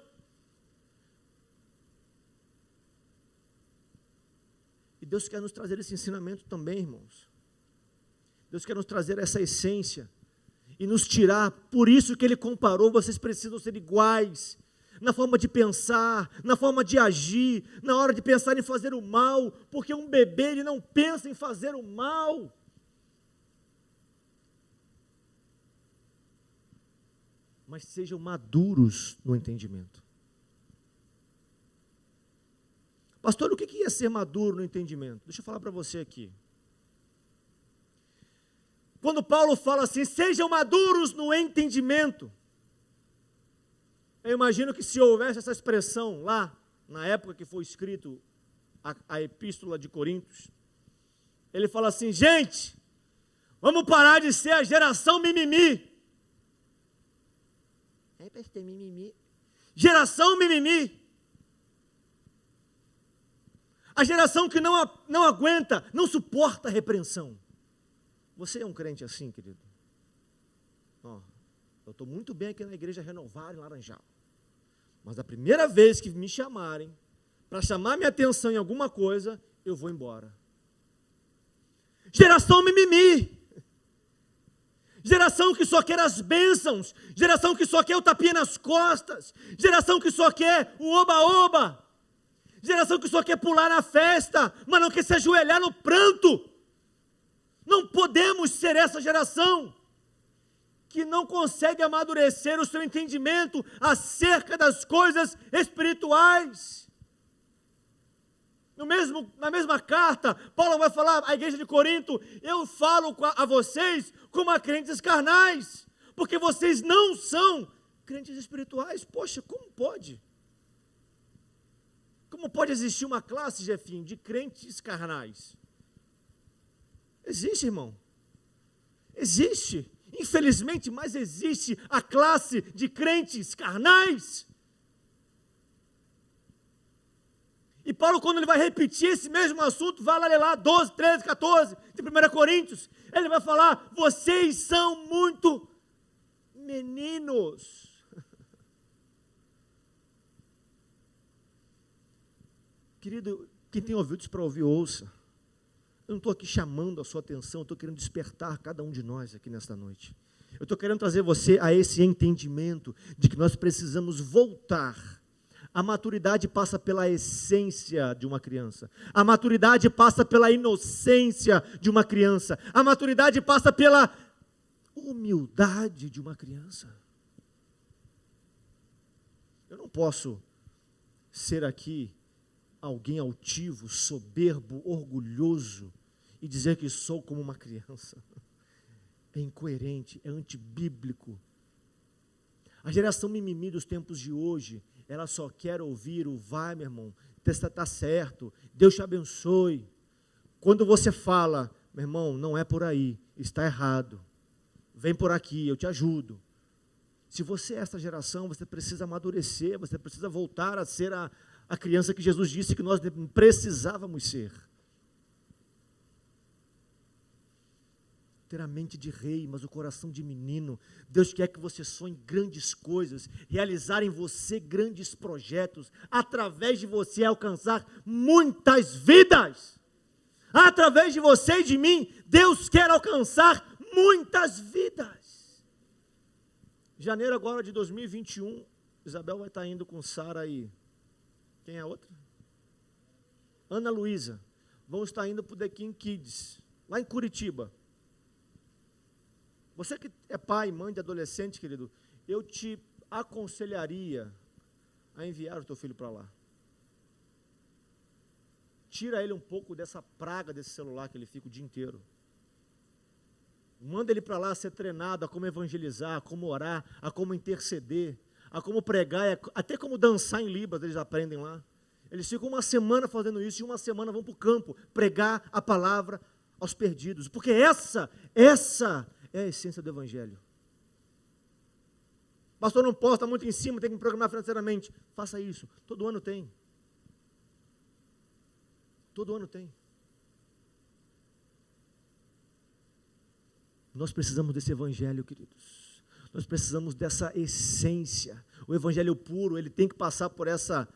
S1: E Deus quer nos trazer esse ensinamento também, irmãos. Deus quer nos trazer essa essência. e nos tirar. Por isso que ele comparou, vocês precisam ser iguais, na forma de pensar, na forma de agir, na hora de pensar em fazer o mal, porque um bebê ele não pensa em fazer o mal. Mas sejam maduros no entendimento. Pastor, o que é ser maduro no entendimento? Deixa eu falar para você aqui. Quando Paulo fala assim, sejam maduros no entendimento, eu imagino que se houvesse essa expressão lá, na época que foi escrito a epístola de Coríntios, ele fala assim, gente, vamos parar de ser a geração mimimi. É para ter mimimi. Geração mimimi. A geração que não aguenta, não suporta a repreensão. Você é um crente assim, querido? Eu estou muito bem aqui na igreja Renovar, em Laranjal. Mas a primeira vez que me chamarem, para chamar minha atenção em alguma coisa, eu vou embora. Geração mimimi. Geração que só quer as bênçãos. Geração que só quer o tapinha nas costas. Geração que só quer o oba-oba. Geração que só quer pular na festa, mas não quer se ajoelhar no pranto. Não podemos ser essa geração que não consegue amadurecer o seu entendimento acerca das coisas espirituais. Na mesma carta, Paulo vai falar à igreja de Corinto, eu falo a vocês como a crentes carnais, porque vocês não são crentes espirituais. Poxa, como pode? Como pode existir uma classe, Jefinho, de crentes carnais? Existe, irmão. Existe. Infelizmente, mas existe a classe de crentes carnais. E Paulo, quando ele vai repetir esse mesmo assunto, vai lá 12, 13, 14, de 1 Coríntios, ele vai falar, vocês são muito meninos. Querido, quem tem ouvidos para ouvir, ouça. Eu não estou aqui chamando a sua atenção, eu estou querendo despertar cada um de nós aqui nesta noite. Eu estou querendo trazer você a esse entendimento de que nós precisamos voltar. A maturidade passa pela essência de uma criança. A maturidade passa pela inocência de uma criança. A maturidade passa pela humildade de uma criança. Eu não posso ser aqui alguém altivo, soberbo, orgulhoso e dizer que sou como uma criança. É incoerente, é antibíblico. A geração mimimi dos tempos de hoje, ela só quer ouvir o vai, meu irmão, está certo, Deus te abençoe. Quando você fala, meu irmão, não é por aí, está errado, vem por aqui, eu te ajudo. Se você é essa geração, você precisa amadurecer, você precisa voltar a ser a criança que Jesus disse que nós precisávamos ser. Ter a mente de rei, mas o coração de menino. Deus quer que você sonhe grandes coisas, realizar em você grandes projetos, através de você alcançar muitas vidas. Através de você e de mim, Deus quer alcançar muitas vidas. Janeiro agora de 2021, Isabel vai estar indo com Sara aí. Quem é a outra? Ana Luísa. Vão estar indo para o The King Kids, lá em Curitiba. Você que é pai e mãe de adolescente, querido, eu te aconselharia a enviar o teu filho para lá. Tira ele um pouco dessa praga desse celular que ele fica o dia inteiro. Manda ele para lá ser treinado a como evangelizar, a como orar, a como interceder, a como pregar, até como dançar em Libras, eles aprendem lá. Eles ficam uma semana fazendo isso e uma semana vão para o campo pregar a palavra aos perdidos. Porque essa é a essência do evangelho. Pastor, não posso, está muito em cima, tem que me programar financeiramente. Faça isso. Todo ano tem. Todo ano tem. Nós precisamos desse evangelho, queridos. Nós precisamos dessa essência. O evangelho puro, ele tem que passar por essa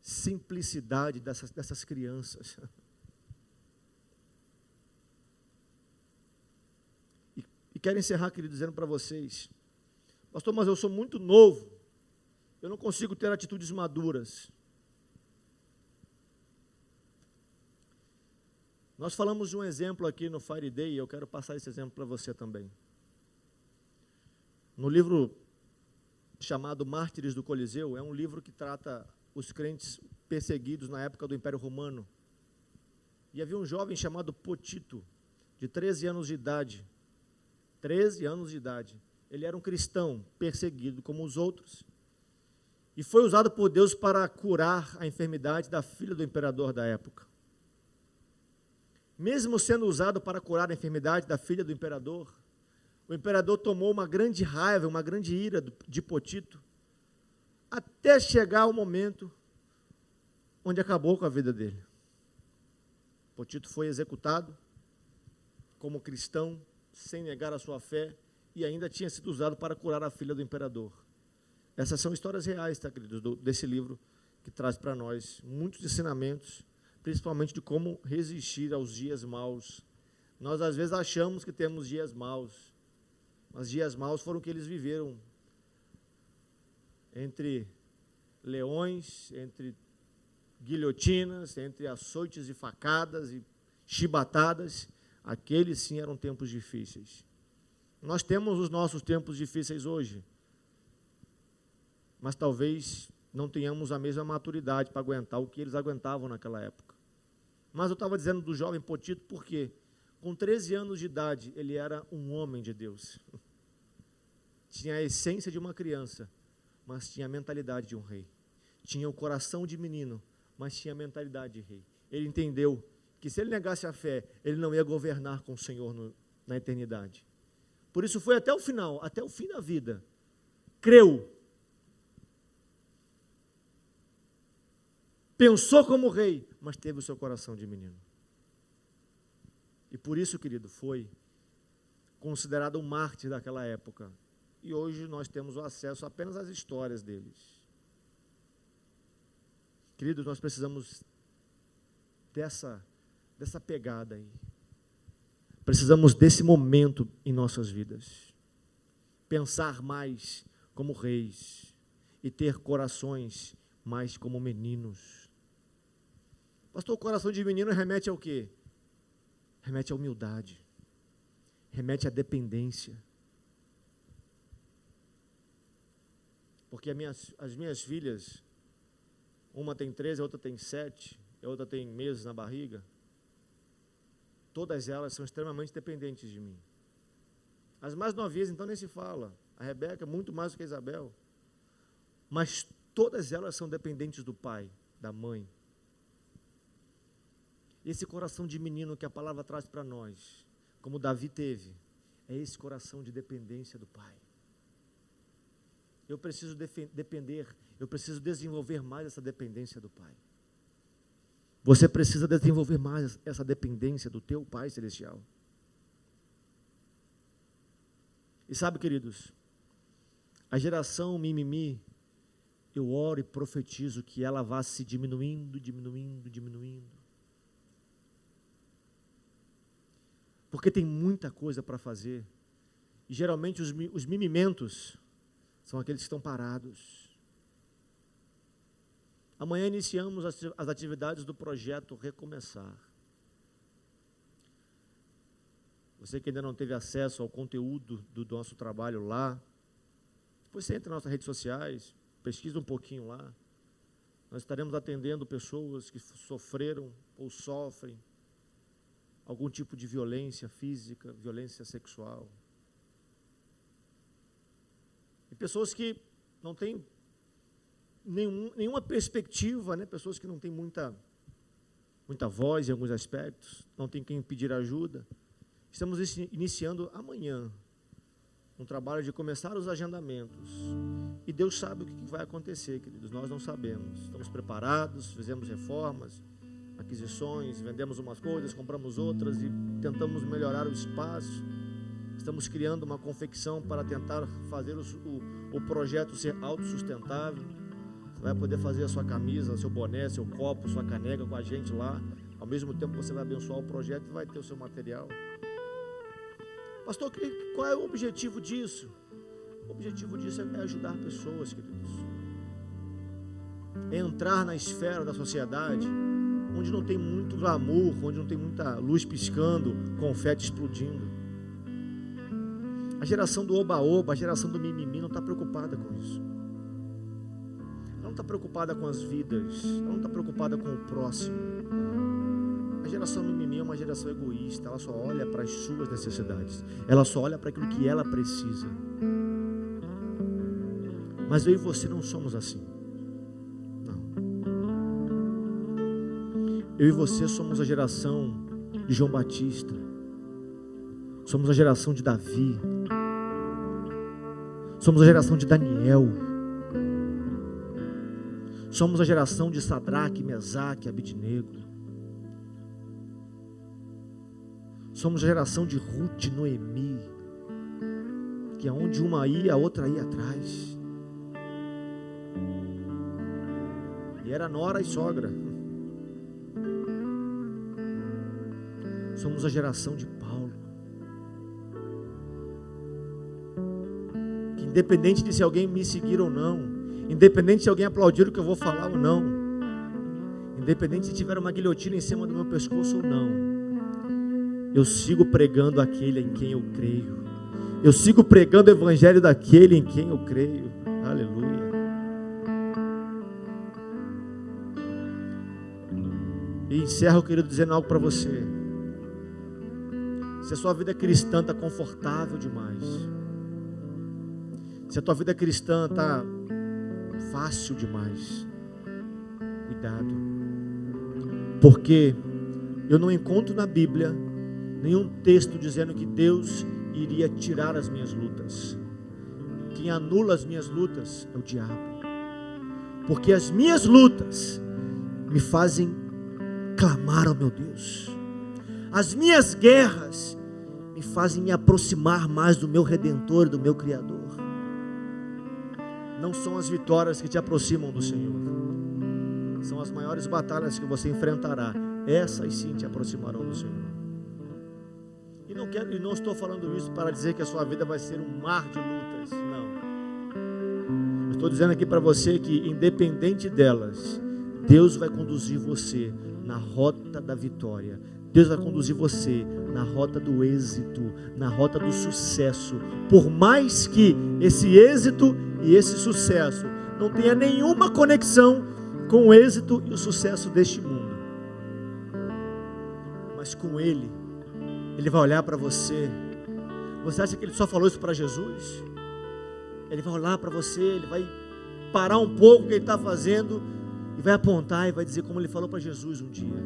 S1: simplicidade dessas crianças. E quero encerrar, querido, dizendo para vocês, pastor, mas eu sou muito novo, eu não consigo ter atitudes maduras. Nós falamos de um exemplo aqui no Fire Day, e eu quero passar esse exemplo para você também. No livro chamado Mártires do Coliseu, é um livro que trata os crentes perseguidos na época do Império Romano. E havia um jovem chamado Potito, de 13 anos de idade. 13 anos de idade. Ele era um cristão perseguido como os outros. E foi usado por Deus para curar a enfermidade da filha do imperador da época. Mesmo sendo usado para curar a enfermidade da filha do imperador, o imperador tomou uma grande raiva, uma grande ira de Potito, até chegar o momento onde acabou com a vida dele. Potito foi executado como cristão, sem negar a sua fé, e ainda tinha sido usado para curar a filha do imperador. Essas são histórias reais, tá, queridos, desse livro que traz para nós muitos ensinamentos, principalmente de como resistir aos dias maus. Nós, às vezes, achamos que temos dias maus, mas dias maus foram que eles viveram entre leões, entre guilhotinas, entre açoites e facadas e chibatadas. Aqueles sim eram tempos difíceis. Nós temos os nossos tempos difíceis hoje, mas talvez não tenhamos a mesma maturidade para aguentar o que eles aguentavam naquela época. Mas eu estava dizendo do jovem Potito porque, com 13 anos de idade, ele era um homem de Deus. Tinha a essência de uma criança, mas tinha a mentalidade de um rei. Tinha o coração de menino, mas tinha a mentalidade de rei. Ele entendeu que se ele negasse a fé, ele não ia governar com o Senhor na eternidade. Por isso foi até o final, até o fim da vida. Creu. Pensou como rei, mas teve o seu coração de menino. E por isso, querido, foi considerado um mártir daquela época. E hoje nós temos o acesso apenas às histórias deles. Queridos, nós precisamos dessa pegada aí. Precisamos desse momento em nossas vidas. Pensar mais como reis e ter corações mais como meninos. Pastor, o coração de menino remete ao quê? Remete à humildade. Remete à dependência. Porque as minhas filhas, uma tem 13, a outra tem 7, a outra tem meses na barriga, todas elas são extremamente dependentes de mim. As mais novinhas, então, nem se fala. A Rebeca, muito mais do que a Isabel. Mas todas elas são dependentes do pai, da mãe. Esse coração de menino que a palavra traz para nós, como Davi teve, é esse coração de dependência do pai. Eu preciso depender, eu preciso desenvolver mais essa dependência do pai. Você precisa desenvolver mais essa dependência do teu Pai Celestial. E sabe, queridos, a geração mimimi, eu oro e profetizo que ela vá se diminuindo. Porque tem muita coisa para fazer. E geralmente os mimimentos são aqueles que estão parados. Amanhã iniciamos as atividades do projeto Recomeçar. Você que ainda não teve acesso ao conteúdo do nosso trabalho lá, depois você entra nas nossas redes sociais, pesquisa um pouquinho lá. Nós estaremos atendendo pessoas que sofreram ou sofrem algum tipo de violência física, violência sexual. E pessoas que não têm nenhuma perspectiva, né? Pessoas que não têm muita voz em alguns aspectos, não tem quem pedir ajuda. Estamos iniciando amanhã um trabalho de começar os agendamentos. E Deus sabe o que vai acontecer, queridos, nós não sabemos. Estamos preparados, fizemos reformas, aquisições, vendemos umas coisas, compramos outras e tentamos melhorar o espaço. Estamos criando uma confecção para tentar fazer o projeto ser autossustentável. Você vai poder fazer a sua camisa, seu boné, seu copo, sua caneca com a gente lá. Ao mesmo tempo você vai abençoar o projeto e vai ter o seu material. Pastor, qual é o objetivo disso? O objetivo disso é ajudar pessoas, queridos. É entrar na esfera da sociedade onde não tem muito glamour, onde não tem muita luz piscando, confete explodindo. A geração do oba-oba, a geração do mimimi não está preocupada com isso. Ela não está preocupada com as vidas, ela não está preocupada com o próximo. A geração mimimi é uma geração egoísta, ela só olha para as suas necessidades, ela só olha para aquilo que ela precisa. Mas eu e você não somos assim. Não. Eu e você somos a geração de João Batista, somos a geração de Davi, somos a geração de Daniel, somos a geração de Sadraque, Mesaque, Abednego. Somos a geração de Ruth e Noemi, que aonde uma ia, a outra ia atrás. E era nora e sogra. Somos a geração de Paulo, que independente de se alguém me seguir ou não, independente se alguém aplaudir o que eu vou falar ou não, independente se tiver uma guilhotina em cima do meu pescoço ou não, eu sigo pregando aquele em quem eu creio. Eu sigo pregando o evangelho daquele em quem eu creio. Aleluia. E encerro, querido, dizendo algo para você. Se a sua vida cristã está confortável demais, se a tua vida cristã está fácil demais, cuidado. Porque eu não encontro na Bíblia nenhum texto dizendo que Deus iria tirar as minhas lutas. Quem anula as minhas lutas é o diabo. Porque as minhas lutas me fazem clamar ao meu Deus. As minhas guerras me fazem me aproximar mais do meu Redentor, do meu Criador. Não são as vitórias que te aproximam do Senhor. São as maiores batalhas que você enfrentará. Essas sim te aproximarão do Senhor. E não estou falando isso para dizer que a sua vida vai ser um mar de lutas, não. Eu estou dizendo aqui para você que, independente delas, Deus vai conduzir você na rota da vitória. Deus vai conduzir você na rota do êxito, na rota do sucesso. Por mais que esse êxito e esse sucesso não tenha nenhuma conexão com o êxito e o sucesso deste mundo, mas com Ele vai olhar para você. Você acha que Ele só falou isso para Jesus? Ele vai olhar para você, Ele vai parar um pouco o que Ele está fazendo e vai apontar e vai dizer como Ele falou para Jesus um dia: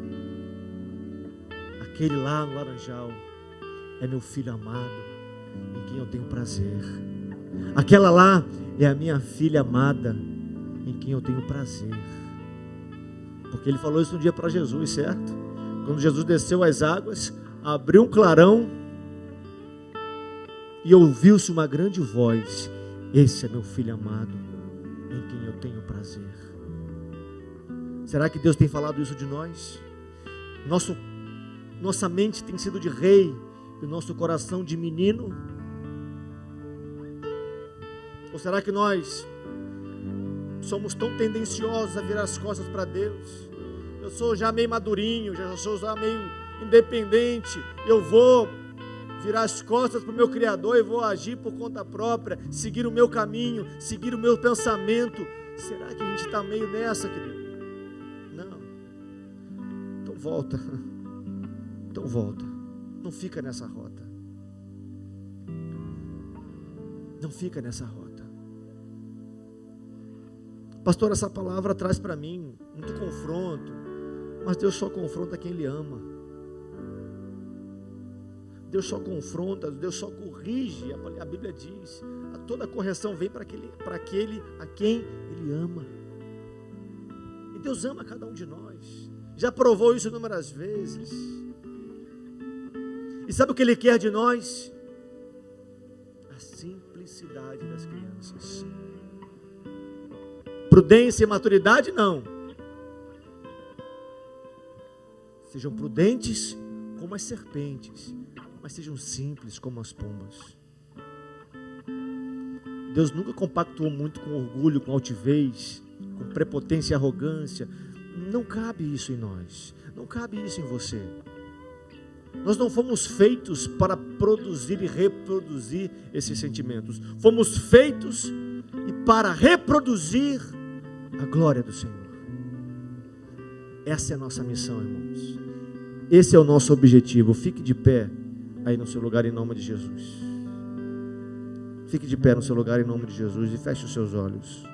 S1: aquele lá no Laranjal é meu filho amado, em quem eu tenho prazer. Aquela lá é a minha filha amada, em quem eu tenho prazer. Porque Ele falou isso um dia para Jesus, certo? Quando Jesus desceu às águas, abriu um clarão e ouviu-se uma grande voz: esse é meu filho amado, em quem eu tenho prazer. Será que Deus tem falado isso de nós? Nossa mente tem sido de rei e o nosso coração de menino? Ou será que nós somos tão tendenciosos a virar as costas para Deus? Eu sou já meio madurinho, já sou já meio independente, eu vou virar as costas para o meu Criador e vou agir por conta própria, seguir o meu caminho, seguir o meu pensamento. Será que a gente está meio nessa, querido? Não. Então volta. Então volta. Não fica nessa rota. Não fica nessa rota. Pastor, essa palavra traz para mim muito confronto, mas Deus só confronta quem Ele ama. Deus só confronta, Deus só corrige. A Bíblia diz: toda correção vem para aquele a quem Ele ama. E Deus ama cada um de nós. Já provou isso inúmeras vezes. E sabe o que Ele quer de nós? A simplicidade das crianças. Prudência e maturidade, não. Sejam prudentes como as serpentes, mas sejam simples como as pombas. Deus nunca compactuou muito com orgulho, com altivez, com prepotência e arrogância. Não cabe isso em nós, não cabe isso em você. Nós não fomos feitos para produzir e reproduzir esses sentimentos. Fomos feitos para reproduzir a glória do Senhor. Essa é a nossa missão, irmãos. Esse é o nosso objetivo. Fique de pé aí no seu lugar em nome de Jesus. Fique de pé no seu lugar em nome de Jesus e feche os seus olhos.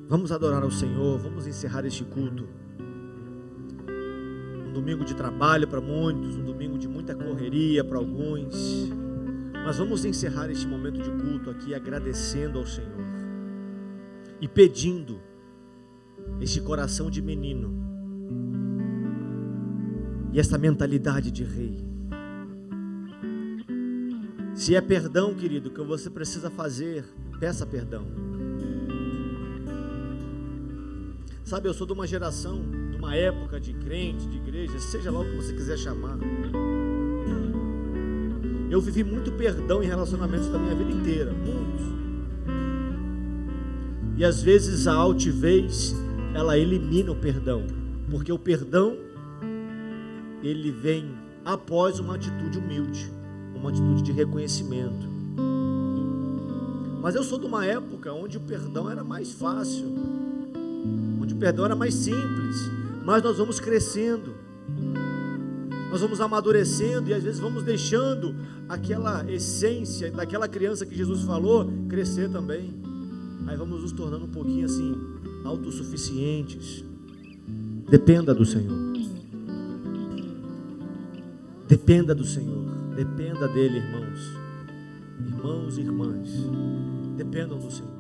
S1: Vamos adorar ao Senhor, vamos encerrar este culto. Um domingo de trabalho para muitos, um domingo de muita correria para alguns. Mas vamos encerrar este momento de culto aqui agradecendo ao Senhor e pedindo este coração de menino e essa mentalidade de rei. Se é perdão, querido, que você precisa fazer, peça perdão. Sabe, eu sou de uma geração, de uma época de crente, de igreja, seja lá o que você quiser chamar. Eu vivi muito perdão em relacionamentos da minha vida inteira, muitos. E às vezes a altivez, ela elimina o perdão, porque o perdão, ele vem após uma atitude humilde, uma atitude de reconhecimento. Mas eu sou de uma época onde o perdão era mais fácil, onde o perdão era mais simples, mas nós vamos crescendo, nós vamos amadurecendo e às vezes vamos deixando aquela essência daquela criança que Jesus falou crescer também. Aí vamos nos tornando um pouquinho assim, autossuficientes. Dependa do Senhor. Dependa do Senhor. Dependa dele, irmãos. Irmãos e irmãs. Dependam do Senhor.